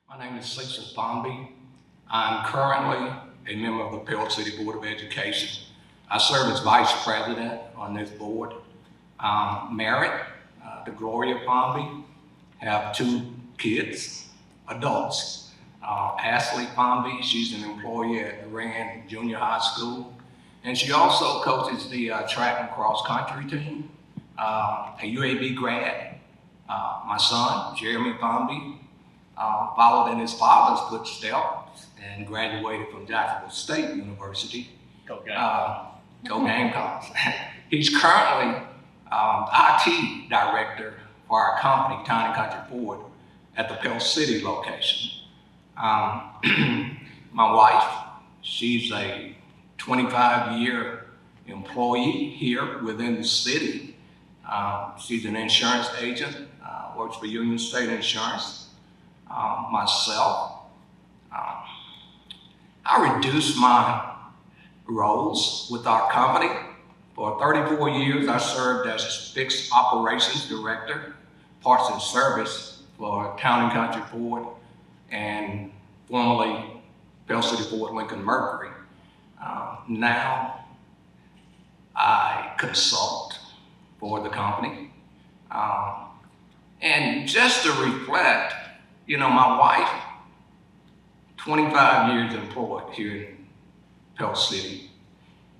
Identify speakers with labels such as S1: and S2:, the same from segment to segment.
S1: My name is Cecil Fomby. I'm currently a member of the Pell City Board of Education. I serve as vice president on this board. Married to Gloria Fomby, have two kids, adults. Ashley Fomby, she's an employee at Durand Junior High School, and she also coaches the track and cross country team, a UAB grad. My son, Jeremy Fomby, followed in his father's footsteps and graduated from Jacksonville State University.
S2: Go Gamecocks.
S1: Go Gamecocks. He's currently IT director for our company, Town and Country Ford, at the Pell City location. My wife, she's a 25-year employee here within the city. She's an insurance agent, works for Union State Insurance. Myself, I reduced my roles with our company. For 34 years, I served as fixed operations director, parts and service for Town and Country Ford, and formerly Pell City Ford Lincoln Mercury. Now I consult for the company. And just to reflect, my wife, 25 years employed here in Pell City.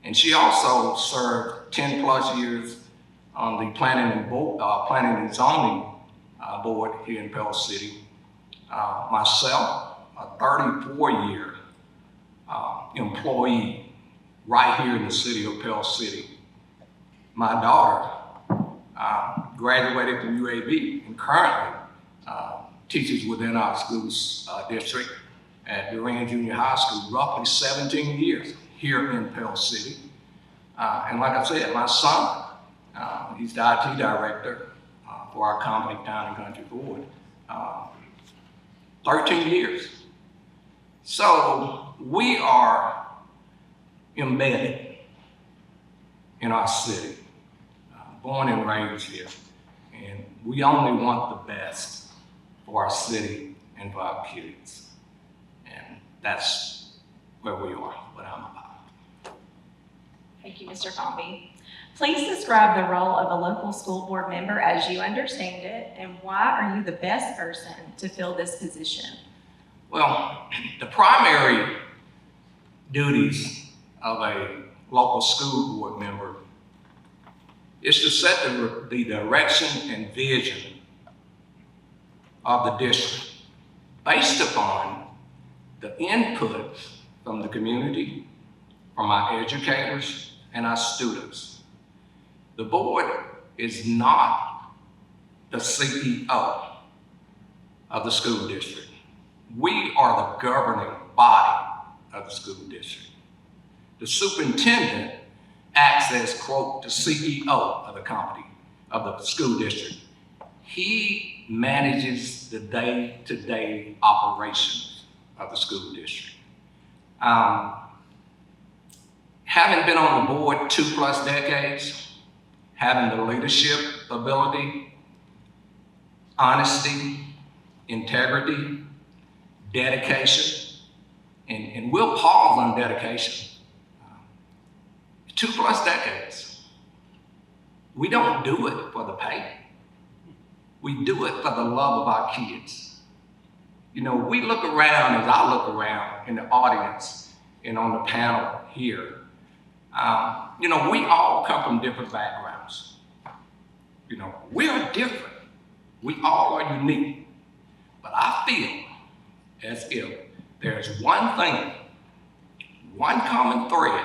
S1: And she also served 10 plus years on the planning and zoning board here in Pell City. Myself, a 34-year employee right here in the city of Pell City. My daughter graduated from UAB and currently teaches within our school's district at Durand Junior High School, roughly 17 years here in Pell City. And like I said, my son, he's the IT director for our company, Town and Country Ford, 13 years. So we are embedded in our city, born and raised here, and we only want the best for our city and for our kids. And that's where we are, what I'm about.
S3: Thank you, Mr. Fomby. Please describe the role of a local school board member as you understand it, and why are you the best person to fill this position?
S1: Well, the primary duties of a local school board member is to set the direction and vision of the district based upon the input from the community, from our educators and our students. The board is not the CEO of the school district. We are the governing body of the school district. The superintendent acts as, quote, the CEO of the company, of the school district. He manages the day-to-day operations of the school district. Having been on the board 2+ decades, having the leadership ability, honesty, integrity, dedication, and we'll pause on dedication. 2+ decades. We don't do it for the pay. We do it for the love of our kids. We look around, as I look around in the audience and on the panel here. We all come from different backgrounds. We are different. We all are unique. But I feel as if there's one thing, one common thread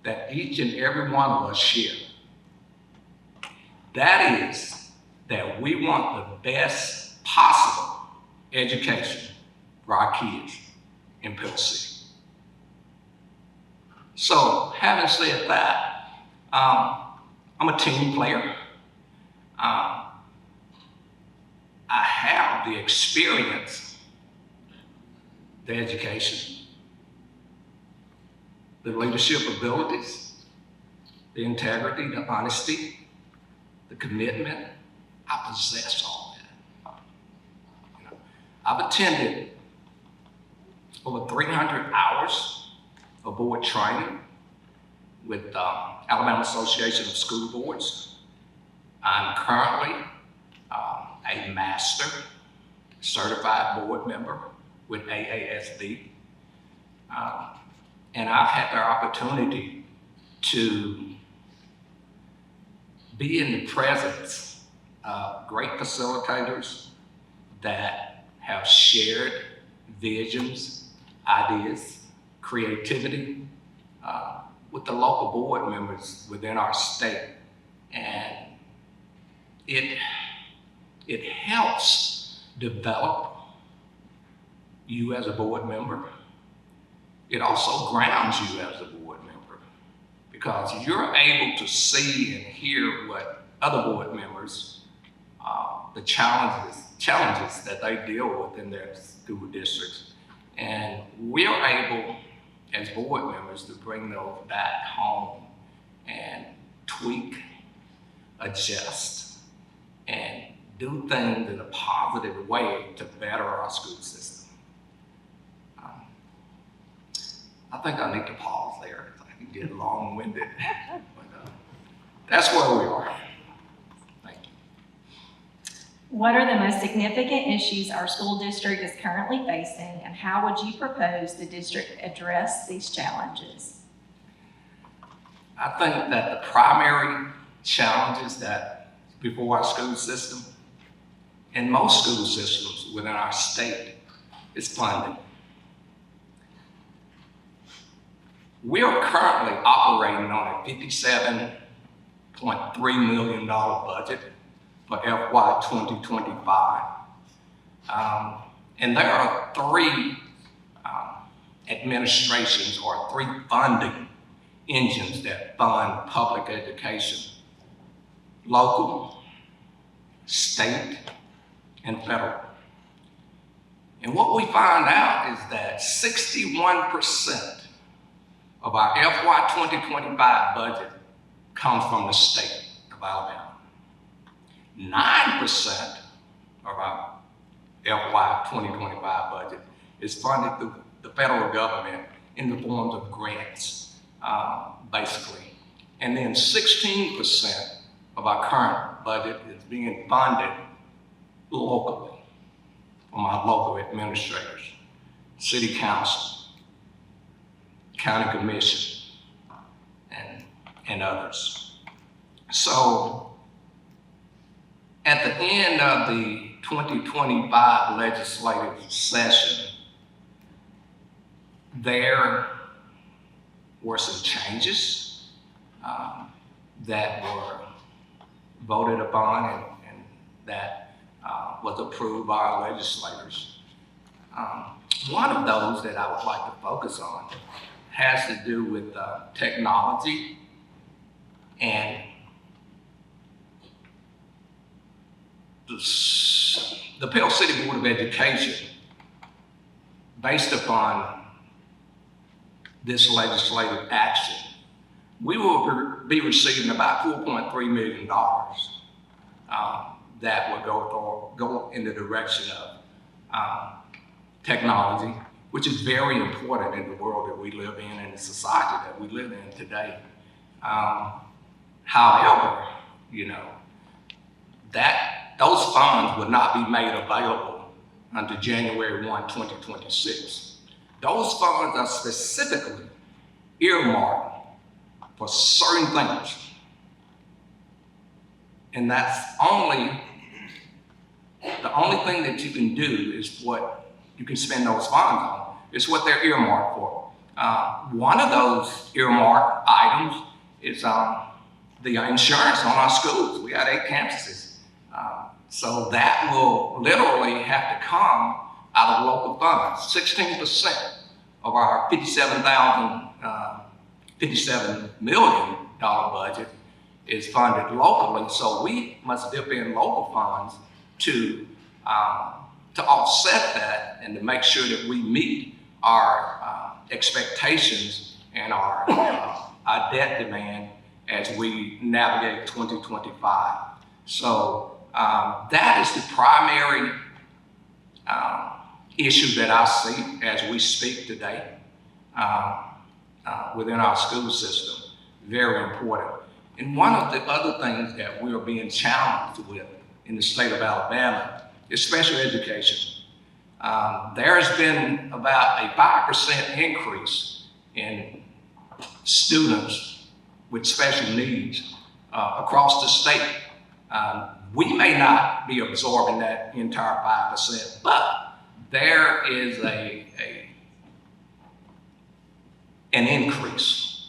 S1: that each and every one of us share. That is that we want the best possible education for our kids in Pell City. So, having said that, I'm a team player. I have the experience, the education, the leadership abilities, the integrity, the honesty, the commitment. I possess all that. I've attended over 300 hours of board training with Alabama Association of School Boards. I'm currently a master certified board member with AASB. And I've had the opportunity to be in the presence of great facilitators that have shared visions, ideas, creativity with the local board members within our state. And it helps develop you as a board member. It also grounds you as a board member because you're able to see and hear what other board members, the challenges that they deal with in their school districts. And we're able, as board members, to bring those back home and tweak, adjust, and do things in a positive way to better our school system. I think I need to pause there. I can get long-winded, but that's where we are. Thank you.
S3: What are the most significant issues our school district is currently facing, and how would you propose the district address these challenges?
S1: I think that the primary challenges that before our school system and most school systems within our state is funding. We are currently operating on a $57.3 million budget for FY 2025. And there are three administrations or three funding engines that fund public education: local, state, and federal. And what we find out is that 61% of our FY 2025 budget comes from the state of Alabama. 9% of our FY 2025 budget is funded through the federal government in the forms of grants, basically. And then 16% of our current budget is being funded locally from our local administrators, city council, county commission, and others. So at the end of the 2025 legislative session, there were some changes that were voted upon and that was approved by our legislators. One of those that I would like to focus on has to do with technology and the Pell City Board of Education, based upon this legislative action, we will be receiving about $4.3 million that will go in the direction of technology, which is very important in the world that we live in and the society that we live in today. However, those funds would not be made available until January 1, 2026. Those funds are specifically earmarked for certain things. And that's the only thing that you can do is what you can spend those funds on. It's what they're earmarked for. One of those earmarked items is the insurance on our schools. We got 8 campuses. So that will literally have to come out of local funds. 16% of our $57 million budget is funded locally. So we must dip in local funds to offset that and to make sure that we meet our expectations and our debt demand as we navigate 2025. So that is the primary issue that I see as we speak today within our school system. Very important. And one of the other things that we are being challenged with in the state of Alabama is special education. There has been about a 5% increase in students with special needs across the state. We may not be absorbing that entire 5%, but there is an increase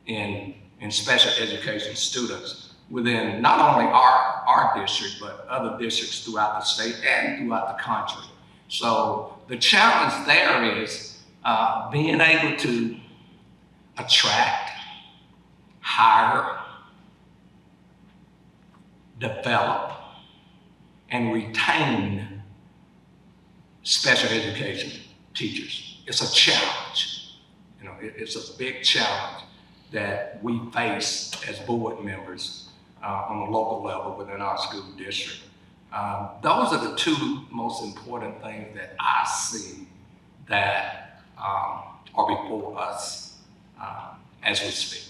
S1: in special education students within not only our district, but other districts throughout the state and throughout the country. So the challenge there is being able to attract, hire, develop, and retain special education teachers. It's a challenge. You know, it's a big challenge that we face as board members on a local level within our school district. Those are the two most important things that I see that are before us as we speak.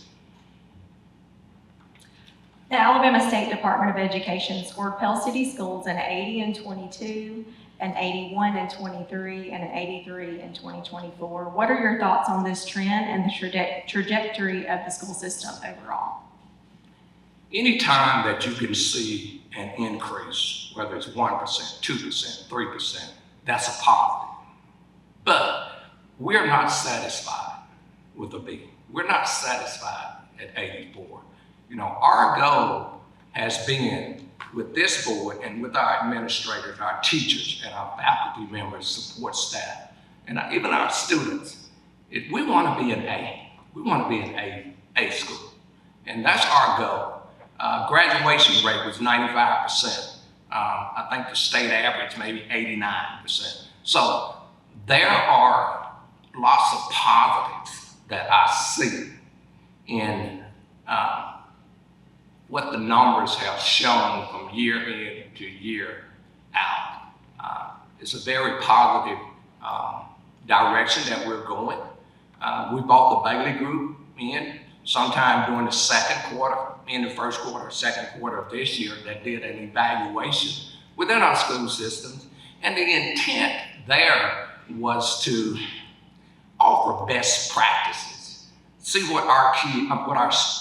S3: The Alabama State Department of Education scored Pell City Schools an 80 in 22, an 81 in 23, and an 83 in 2024. What are your thoughts on this trend and the trajectory of the school system overall?
S1: Anytime that you can see an increase, whether it's 1%, 2%, 3%, that's a positive. But we're not satisfied with a B. We're not satisfied at 84. You know, our goal has been with this board and with our administrators, our teachers, and our faculty members, support staff, and even our students. We want to be an A. We want to be an A school. And that's our goal. Graduation rate was 95%. I think the state average maybe 89%. So there are lots of positives that I see in what the numbers have shown from year in to year out. It's a very positive direction that we're going. We brought the Bailey Group in sometime during the second quarter, in the first quarter, second quarter of this year, that did an evaluation within our school systems. And the intent there was to offer best practices, see what our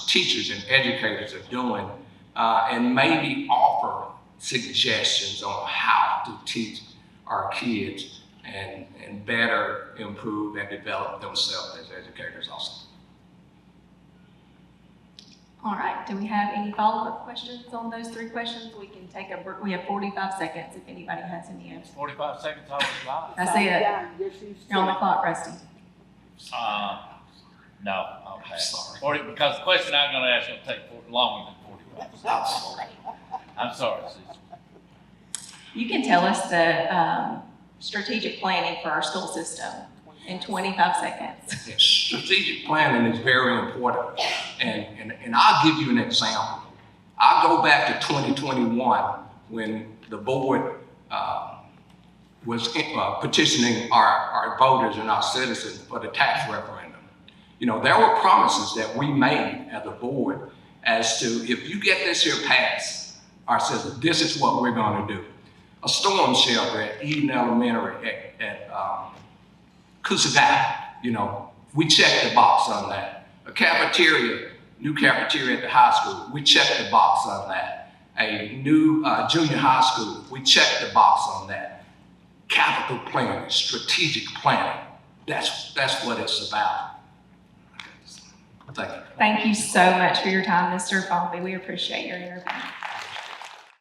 S1: teachers and educators are doing, and maybe offer suggestions on how to teach our kids and better improve and develop themselves as educators also.
S3: All right, do we have any follow-up questions on those three questions? We can take a break. We have 45 seconds if anybody has any answers.
S2: 45 seconds all the time.
S3: That's it. You're on the clock, Rusty.
S2: No, okay.
S1: I'm sorry.
S2: 40, because the question I'm going to ask will take longer than 45. I'm sorry, Cecil.
S3: You can tell us the strategic planning for our school system in 25 seconds.
S1: Yes, strategic planning is very important. And I'll give you an example. I'll go back to 2021 when the board was petitioning our voters and our citizens for the tax referendum. You know, there were promises that we made as a board as to, if you get this here passed, our citizens, this is what we're going to do. A storm shelter at Eden Elementary at Coosagat, you know, we checked the box on that. A cafeteria, new cafeteria at the high school, we checked the box on that. A new junior high school, we checked the box on that. Capital planning, strategic planning, that's what it's about. Thank you.
S3: Thank you so much for your time, Mr. Fomby. We appreciate your interview.